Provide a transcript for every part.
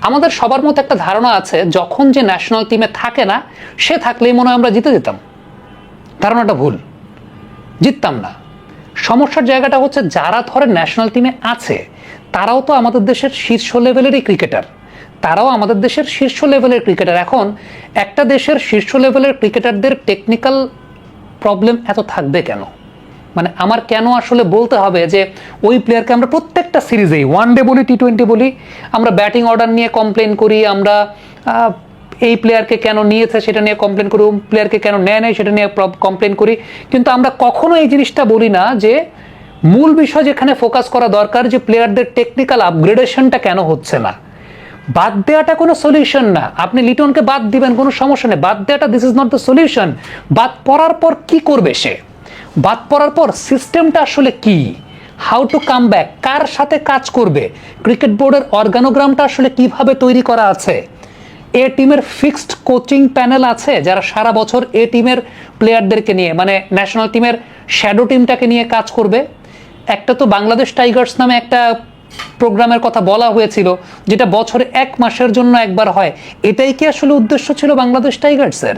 আমাদের সবার মতো একটা ধারণা আছে যখন যে ন্যাশনাল টিমে থাকে না সে থাকলেই মনে হয় আমরা জিতে যেতাম। ধারণাটা ভুল, জিততাম না। সমস্যার জায়গাটা হচ্ছে যারা ধরে ন্যাশনাল টিমে আছে তারাও তো আমাদের দেশের শীর্ষ লেভেলেরই ক্রিকেটার, তারাও আমাদের দেশের শীর্ষ লেভেলের ক্রিকেটার। এখন একটা দেশের শীর্ষ লেভেলের ক্রিকেটারদের টেকনিক্যাল প্রবলেম এত থাকবে কেন? মানে আমার কেন আসলে বলতে হবে যে ওই প্লেয়ারকে আমরা প্রত্যেকটা সিরিজেই, ওয়ান ডে বলি টি20 বলি, আমরা ব্যাটিং অর্ডার নিয়ে কমপ্লেন করি, আমরা এই প্লেয়ারকে কেন নিয়েছে সেটা নিয়ে কমপ্লেন করি, প্লেয়ারকে কেন নেয় নাই সেটা নিয়ে কমপ্লেন করি, কিন্তু আমরা কখনো এই জিনিসটা বলি না যে মূল বিষয় যেখানে ফোকাস করা দরকার যে প্লেয়ারদের টেকনিক্যাল আপগ্রেডেশনটা কেন হচ্ছে না। বাদ দেওয়াটা কোনো সলিউশন না। আপনি লিটনকে বাদ দিবেন কোনো সমস্যা নেই, বাদ দেওয়াটা this is not the solution. বাদ পড়ার পর কি করবে সে? বাদ পড়ার পর সিস্টেমটা আসলে কি, হাউ টু কাম ব্যাক, কার সাথে কাজ করবে, ক্রিকেট বোর্ডের অর্গানোগ্রামটা আসলে কিভাবে তৈরি করা আছে, এ টিমের ফিক্সড কোচিং প্যানেল আছে যারা সারা বছর এ টিমের প্লেয়ারদেরকে নিয়ে মানে ন্যাশনাল টিমের শ্যাডো টিমটাকে নিয়ে কাজ করবে। একটা তো বাংলাদেশ টাইগার্স নামে একটা প্রোগ্রামের কথা বলা হয়েছিল যেটা বছরে 1 মাসের জন্য একবার হয়। এটাই কি আসলে উদ্দেশ্য ছিল বাংলাদেশ টাইগার্সের?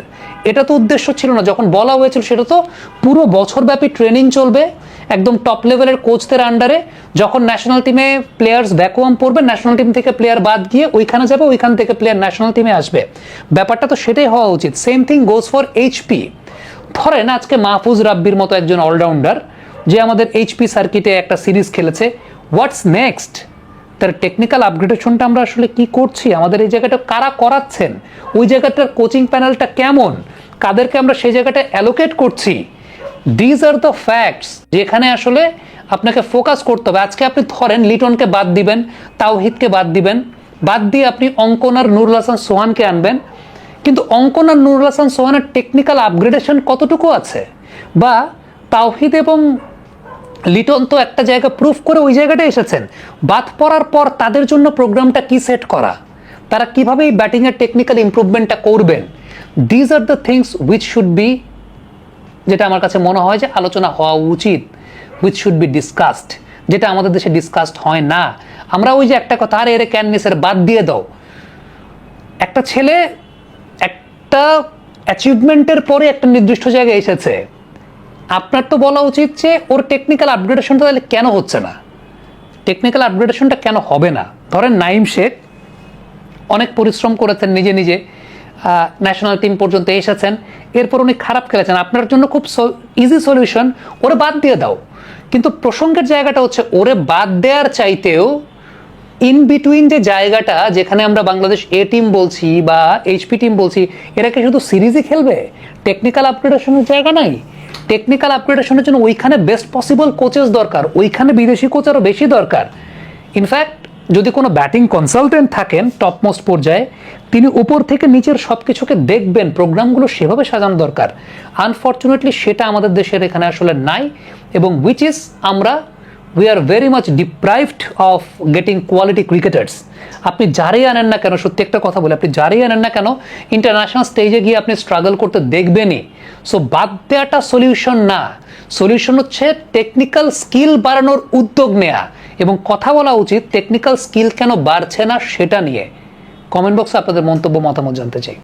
এটা তো উদ্দেশ্য ছিল না। যখন বলা হয়েছিল সেটা তো পুরো বছরব্যাপী ট্রেনিং চলবে একদম টপ লেভেলের কোচদের আন্ডারে। যখন ন্যাশনাল টিমে প্লেয়ার্স ভ্যাকুয়াম পড়বে, ন্যাশনাল টিম থেকে প্লেয়ার বাদ গিয়ে ওইখানে যাবে, ওইখান থেকে প্লেয়ার ন্যাশনাল টিমে আসবে। ব্যাপারটা তো সেটাই হওয়া উচিত। Same thing goes for HP. ধরেন আজকে মাহফুজ রাব্বির মতো একজন অলরাউন্ডার যে আমাদের এইচপি সার্কিটে একটা সিরিজ খেলেছে, হোয়াটস নেক্সট? তার টেকনিক্যাল আপগ্রেডেশনটা আমরা আসলে কি করছি? আমাদের এই জায়গাটা কারা করাচ্ছেন? ওই জায়গাটার কোচিং প্যানেলটা কেমন? কাদেরকে আমরা সেই জায়গাটা অ্যালোকেট করছি? দিজ আর দ্য ফ্যাক্টস যেখানে আসলে আপনাকে ফোকাস করতে হবে। আজকে আপনি ধরেন লিটনকে বাদ দিবেন, তাওহিদকে বাদ দিবেন, বাদ দিয়ে আপনি অঙ্কন আর নুরুল হাসান সোহানকে আনবেন, কিন্তু অঙ্কন আর নুরুল হাসান সোহানের টেকনিক্যাল আপগ্রেডেশন কতটুকু আছে? বা তাওহিদ এবং লিটন তো একটা জায়গা প্রুফ করে ওই জায়গাটায় এসেছেন। বাদ পড়ার পর তাদের জন্য প্রোগ্রামটা কি সেট করা, তারা কিভাবে এই ব্যাটিংয়ের টেকনিক্যাল ইমপ্রুভমেন্টটা করবেন, these are the things which should be, যেটা আমার কাছে মনে হয় যে আলোচনা হওয়া উচিত, উইচ শুড বি ডিসকাসড, যেটা আমাদের দেশে ডিসকাসড হয় না। আমরা ওই যে একটা কথা, আরে এর ক্যাননিসের বাদ দিয়ে দাও। একটা ছেলে একটা অ্যাচিভমেন্টের পরে একটা নির্দিষ্ট জায়গায় এসেছে, আপনার তো বলা উচিত যে ওর টেকনিক্যাল আপগ্রেডেশনটা তাহলে কেন হচ্ছে না, টেকনিক্যাল আপগ্রেডেশনটা কেন হবে না। ধরেন নাইম শেখ অনেক পরিশ্রম করেছেন, নিজে নিজে ন্যাশনাল টিম পর্যন্ত এসেছেন, এরপর উনি খারাপ খেলেছেন, আপনার জন্য খুব ইজি সলিউশন ওরে বাদ দিয়ে দাও। কিন্তু প্রসঙ্গের জায়গাটা হচ্ছে ওরে বাদ দেওয়ার চাইতেও ইন বিটুইন যে জায়গাটা যেখানে আমরা বাংলাদেশ এ টিম বলছি বা এইচপি টিম বলছি, এরা কি শুধু সিরিজই খেলবে? টেকনিক্যাল আপগ্রেডেশনের জায়গা নাই। টেকনিক্যাল আপগ্রেডেশনের জন্য ওইখানে বেস্ট পসিবল কোচেস দরকার, ওইখানে বিদেশি কোচ আরও বেশি দরকার। ইনফ্যাক্ট যদি কোনো ব্যাটিং কনসালটেন্ট থাকেন টপমোস্ট পর্যায়ে, তিনি উপর থেকে নিচের সব কিছুকে দেখবেন, প্রোগ্রামগুলো সেভাবে সাজানো দরকার। আনফর্চুনেটলি সেটা আমাদের দেশের এখানে আসলে নাই, এবং উইচ ইজ আমরা we are very much deprived of getting quality cricketers. আপনি যারাই আনেন না কেন, সত্যি একটা কথা বলে, আপনি যারাই আনেন না কেন ইন্টারন্যাশনাল স্টেজে গিয়ে আপনি স্ট্রাগল করতে দেখবেনই। সো বাদ দেওয়াটা সলিউশন না, সলিউশন হচ্ছে টেকনিক্যাল স্কিল বাড়ানোর উদ্যোগ নেওয়া, এবং কথা বলা উচিত টেকনিক্যাল স্কিল কেন বাড়ছে না সেটা নিয়ে। কমেন্ট বক্সে আপনাদের মন্তব্য মতামত জানতে চাই।